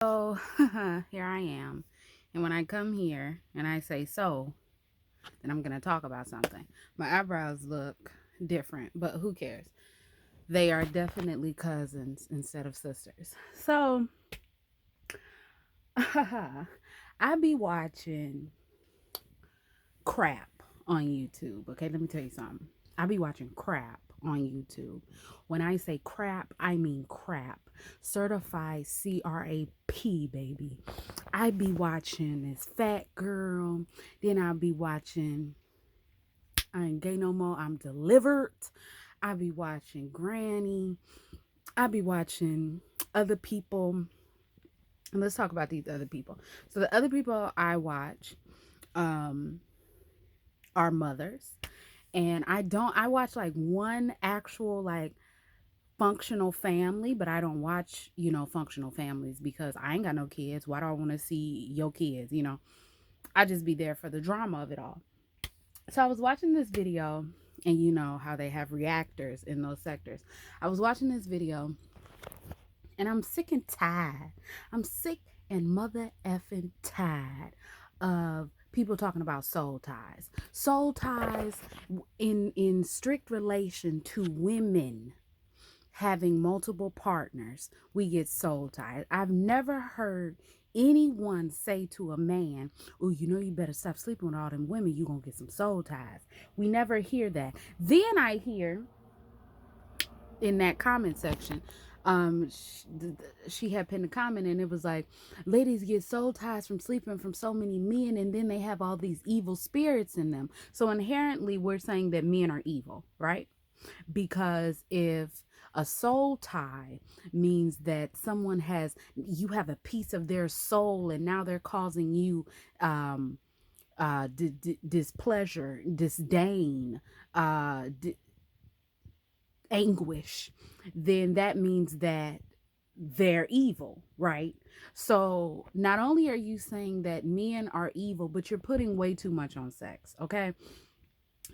So here I am. And when I come here and I say so, then I'm going to talk about something. My eyebrows look different, but who cares? They are definitely cousins instead of sisters. So I be watching crap on YouTube. Okay, let me tell you something. I be watching crap on YouTube. When I say crap, I mean crap. Certified CRAP, baby. I be watching this fat girl. Then I'll be watching I ain't gay no more. I'm delivered. I be watching Granny. I be watching other people. And let's talk about these other people. So the other people I watch um are mothers. And I watch like one actual like functional family, but I don't watch, functional families because I ain't got no kids. Why do I want to see your kids? I just be there for the drama of it all. So I was watching this video, and you know how they have reactors in those sectors. I was watching this video, and I'm sick and tired. I'm sick and mother effing tired of people talking about soul ties. Soul ties in strict relation to women having multiple partners, we get soul tied. I've never heard anyone say to a man, "Oh, you better stop sleeping with all them women. You gonna get some soul ties." We never hear that. Then I hear in that comment section, she had pinned a comment, and it was like, ladies get soul ties from sleeping from so many men, and then they have all these evil spirits in them. So inherently, we're saying that men are evil, right? Because if a soul tie means that you have a piece of their soul, and now they're causing you displeasure, disdain, anguish, then that means that they're evil, right? So not only are you saying that men are evil, but you're putting way too much on sex, okay?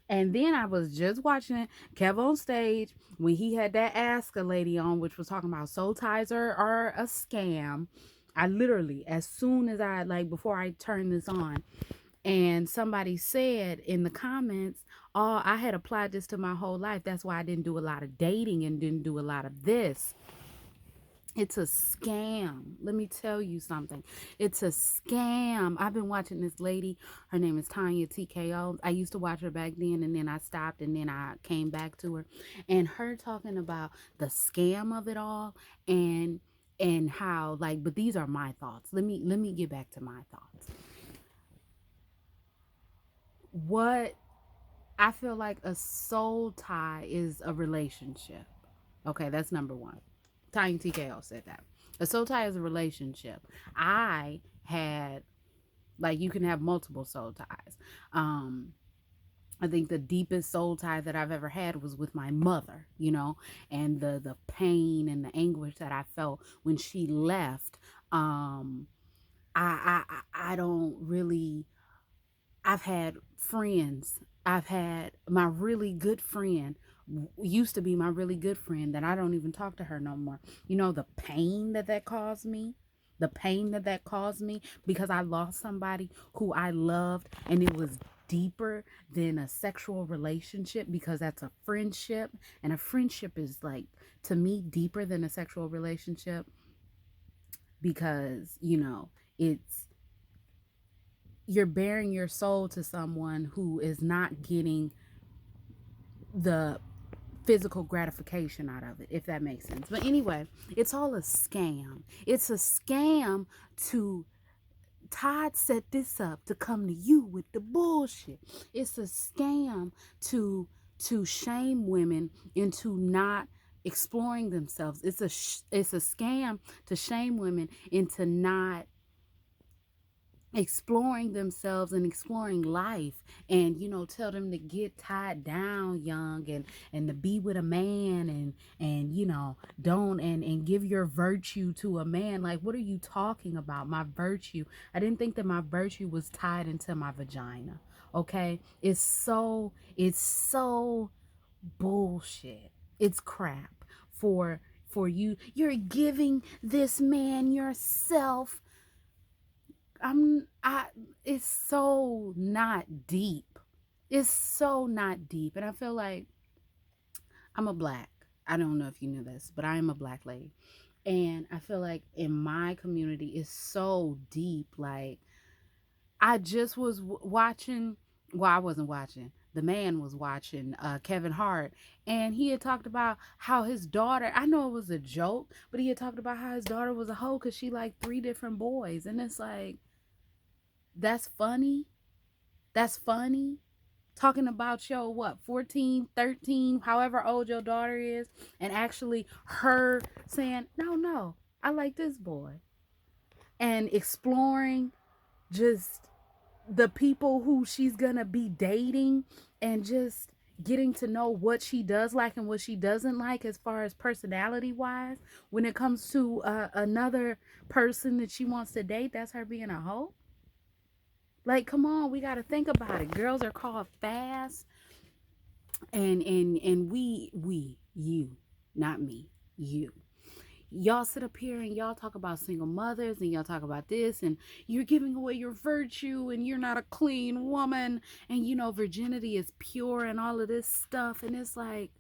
And then I was just watching Kev on stage when he had that Ask a Lady on, which was talking about soul ties are a scam. I literally, as soon as before I turned this on, and somebody said in the comments, "Oh, I had applied this to my whole life. That's why I didn't do a lot of dating and didn't do a lot of this." It's a scam. Let me tell you something. It's a scam. I've been watching this lady. Her name is Tanya TKO. I used to watch her back then, and then I stopped, and then I came back to her. And her talking about the scam of it all, and how, like, but these are my thoughts. Let me get back to my thoughts. What I feel like a soul tie is a relationship. Okay, that's number one. Tiny TKO said that. A soul tie is a relationship. I had, like, you can have multiple soul ties. Um, I think the deepest soul tie that I've ever had was with my mother, and the pain and the anguish that I felt when she left. I don't really. I've had friends. I've had my really good friend used to be my really good friend that I don't even talk to her no more. You know the pain that caused me? The pain that caused me because I lost somebody who I loved, and it was deeper than a sexual relationship, because that's a friendship, and a friendship is, like, to me, deeper than a sexual relationship, because it's you're bearing your soul to someone who is not getting the physical gratification out of it, if that makes sense. But anyway, it's all a scam. It's a scam to Todd set this up to come to you with the bullshit. It's a scam to shame women into not exploring themselves. It's a scam to shame women into not exploring themselves and exploring life, and tell them to get tied down young, and to be with a man, and don't and give your virtue to a man. Like, what are you talking about? My virtue? I didn't think that my virtue was tied into my vagina. Okay, it's so bullshit. It's crap for for you. You're giving this man yourself. I it's so not deep. It's so not deep. And I feel like I'm a black. I don't know if you knew this, but I am a black lady. And I feel like in my community it's so deep. Like I just was watching, well, I wasn't watching. The man was watching Kevin Hart, and he had talked about how his daughter, I know it was a joke, but he had talked about how his daughter was a hoe because she liked three different boys. And it's like, that's funny. That's funny. Talking about your, what, 14, 13, however old your daughter is, and actually her saying, no, no, I like this boy. And exploring just the people who she's gonna be dating, and just getting to know what she does like and what she doesn't like as far as personality wise when it comes to another person that she wants to date. That's her being a hoe. Like, come on, we got to think about it. Girls are called fast, and we you, not me, you. Y'all sit up here and y'all talk about single mothers and y'all talk about this, and you're giving away your virtue and you're not a clean woman, and you know virginity is pure and all of this stuff. And it's like,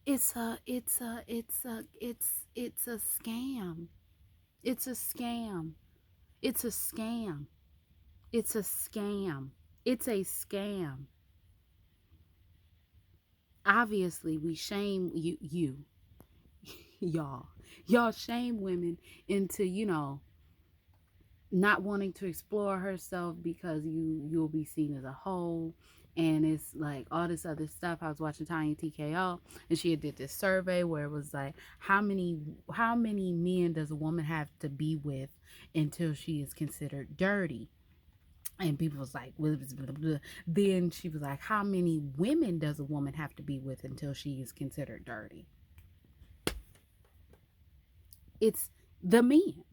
it's a scam. It's a scam. It's a scam. It's a scam. It's a scam. Obviously we shame you y'all shame women into, not wanting to explore herself because you'll be seen as a hoe. And it's like all this other stuff. I was watching Tanya TKO, and she did this survey where it was like, how many men does a woman have to be with until she is considered dirty? And people was like, blah, blah, blah, blah. Then she was like, how many women does a woman have to be with until she is considered dirty? It's the men.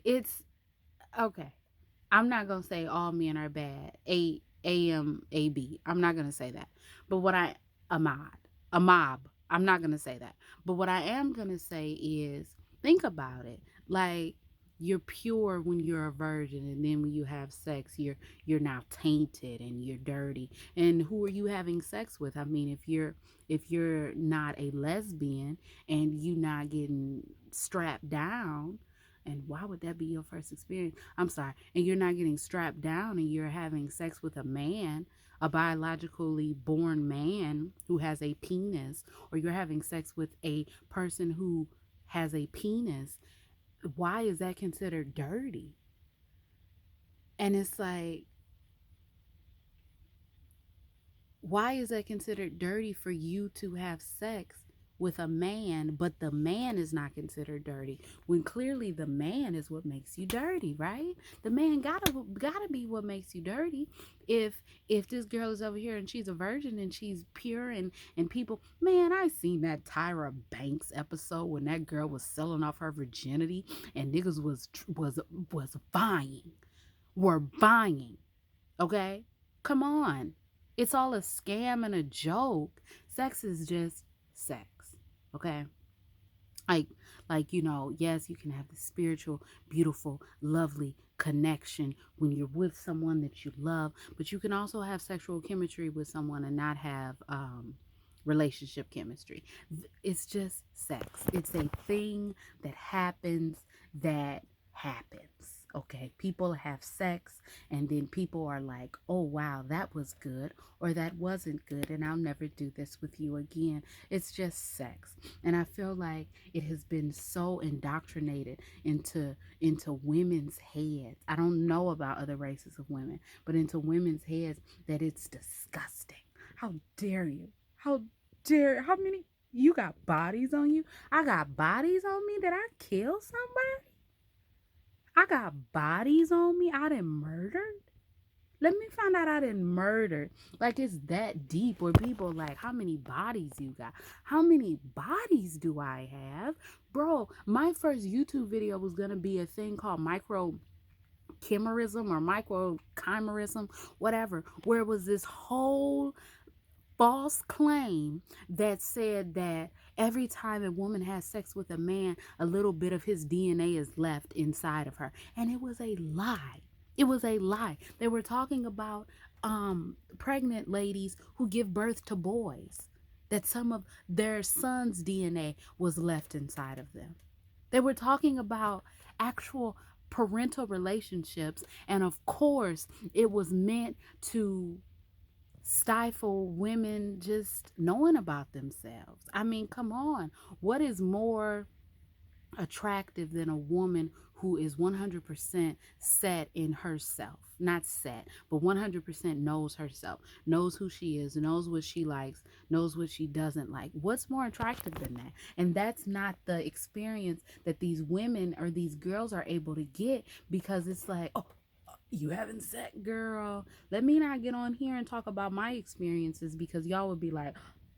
It's okay. I'm not gonna say all men are bad. I'm not gonna say that. But what I a mob. I'm not gonna say that. But what I am gonna say is, think about it. Like, you're pure when you're a virgin, and then when you have sex, you're now tainted and you're dirty. And who are you having sex with? I mean, if you're not a lesbian and you not getting strapped down, and why would that be your first experience? I'm sorry. And you're not getting strapped down and you're having sex with a man, a biologically born man who has a penis, or you're having sex with a person who has a penis, why is that considered dirty? And it's like, why is that considered dirty for you to have sex with a man, but the man is not considered dirty, when clearly the man is what makes you dirty, right? The man gotta be what makes you dirty. If this girl is over here and she's a virgin and she's pure, and people, man, I seen that Tyra Banks episode when that girl was selling off her virginity, and niggas was buying, were buying. Okay, come on. It's all a scam and a joke. Sex is just sex. Okay? Like yes, you can have the spiritual, beautiful, lovely connection when you're with someone that you love, but you can also have sexual chemistry with someone and not have relationship chemistry. It's just sex. It's a thing that happens, that happens. Okay, people have sex, and then people are like, oh wow, that was good, or that wasn't good, and I'll never do this with you again. It's just sex. And I feel like it has been so indoctrinated into women's heads. I don't know about other races of women, but into women's heads, that it's disgusting. How dare you? How many, you got bodies on you? I got bodies on me that I kill somebody? I got bodies on me I done murdered? Let me find out I didn't murder. Like, it's that deep where people like, how many bodies you got? How many bodies do I have? Bro, my first YouTube video was going to be a thing called micro chimerism or micro chimerism, whatever, where it was this whole false claim that said that Every time a woman has sex with a man, a little bit of his DNA is left inside of her. And it was a lie. It was a lie. They were talking about pregnant ladies who give birth to boys, that some of their son's DNA was left inside of them. They were talking about actual parental relationships. And of course, it was meant to stifle women just knowing about themselves. I mean, come on. What is more attractive than a woman who is 100% set in herself? Not set, but 100% knows herself, knows who she is, knows what she likes, knows what she doesn't like. What's more attractive than that? And that's not the experience that these women or these girls are able to get, because it's like, oh, you haven't set, girl. Let me not get on here and talk about my experiences, because y'all would be like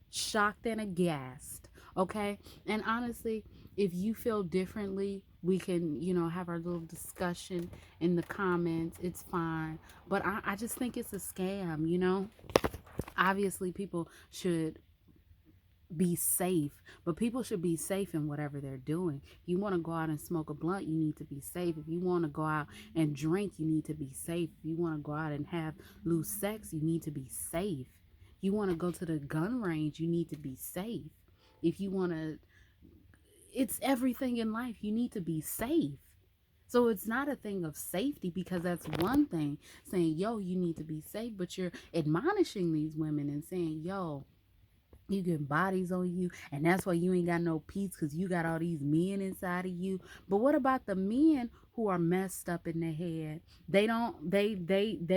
shocked and aghast. Okay. And honestly, if you feel differently, we can, have our little discussion in the comments. It's fine. But I just think it's a scam. Obviously, people should be safe, but people should be safe in whatever they're doing. You want to go out and smoke a blunt, you need to be safe. If you want to go out and drink, you need to be safe. If you want to go out and have loose sex, you need to be safe. You want to go to the gun range, you need to be safe. If you want to, it's everything in life, you need to be safe. So it's not a thing of safety, because that's one thing, saying, yo, you need to be safe, but you're admonishing these women and saying, yo, you get bodies on you, and that's why you ain't got no peace, because you got all these men inside of you. But what about the men who are messed up in the head? They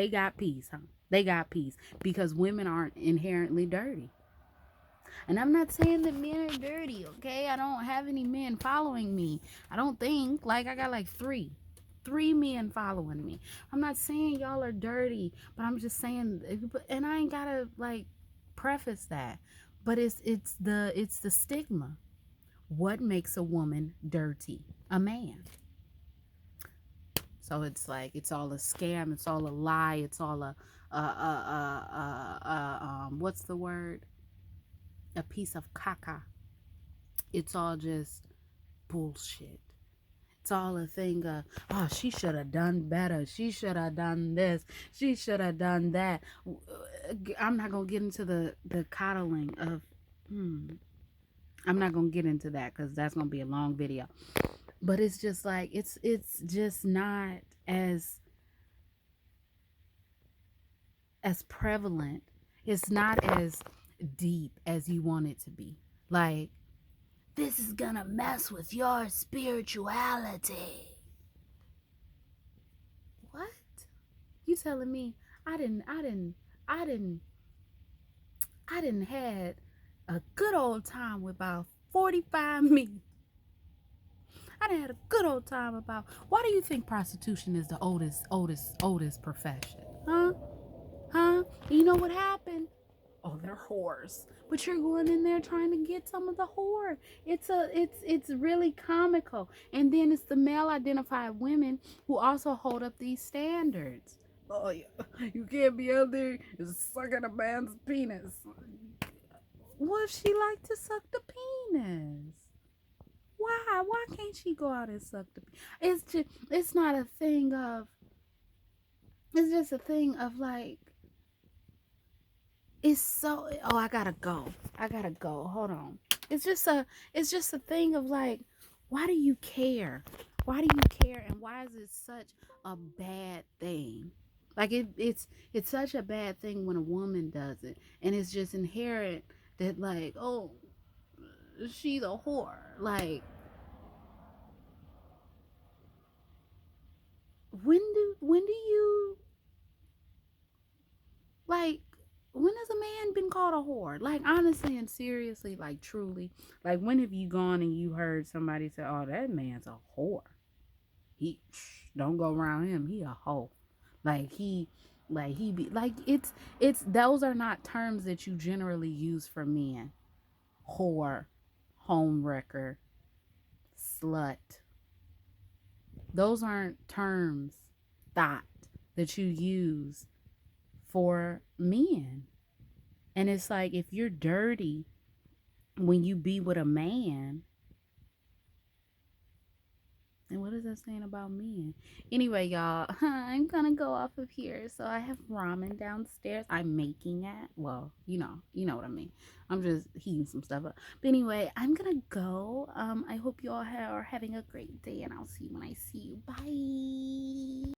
got peace, huh? They got peace because women aren't inherently dirty. And I'm not saying that men are dirty, okay? I don't have any men following me. I don't think. Like, I got like three men following me. I'm not saying y'all are dirty, but I'm just saying, and I ain't gotta like preface that, but it's the stigma. What makes a woman dirty? A man. So it's like, it's all a scam, it's all a lie, it's all what's the word? A piece of caca. It's all just bullshit. It's all a thing of, oh, she should have done better. She should have done this. She should have done that. I'm not going to get into the coddling of, I'm not going to get into that, because that's going to be a long video. But it's just like, it's just not as prevalent. It's not as deep as you want it to be. Like, this is gonna mess with your spirituality. What? You telling me I didn't had a good old time with about 45 me. I done had a good old time about, why do you think prostitution is the oldest profession? Huh? You know what happened? Oh, they're whores. But you're going in there trying to get some of the whore. It's really comical. And then it's the male identified women who also hold up these standards. Oh, yeah. You can't be out there sucking a man's penis. What if she like to suck the penis? Why can't she go out and suck the penis? It's not a thing of, it's just a thing of like, it's so, oh, I gotta go. Hold on. It's just a thing of like, why do you care? And why is it such a bad thing? Like, it's such a bad thing when a woman does it, and it's just inherent that, like, oh, she's a whore. Like, when do you, like, when has a man been called a whore? Like, honestly and seriously, like, truly, like, when have you gone and you heard somebody say, oh, that man's a whore? He, don't go around him, he a hoe. He be like, it's those are not terms that you generally use for men. Whore, homewrecker, slut. Those aren't terms, thought, that you use for men. And it's like, if you're dirty, when you be with a man, and what is that saying about men? Anyway, y'all, I'm gonna go off of here. So I have ramen downstairs. I'm making it. Well, you know what I mean. I'm just heating some stuff up. But anyway, I'm gonna go. I hope you all are having a great day, and I'll see you when I see you. Bye.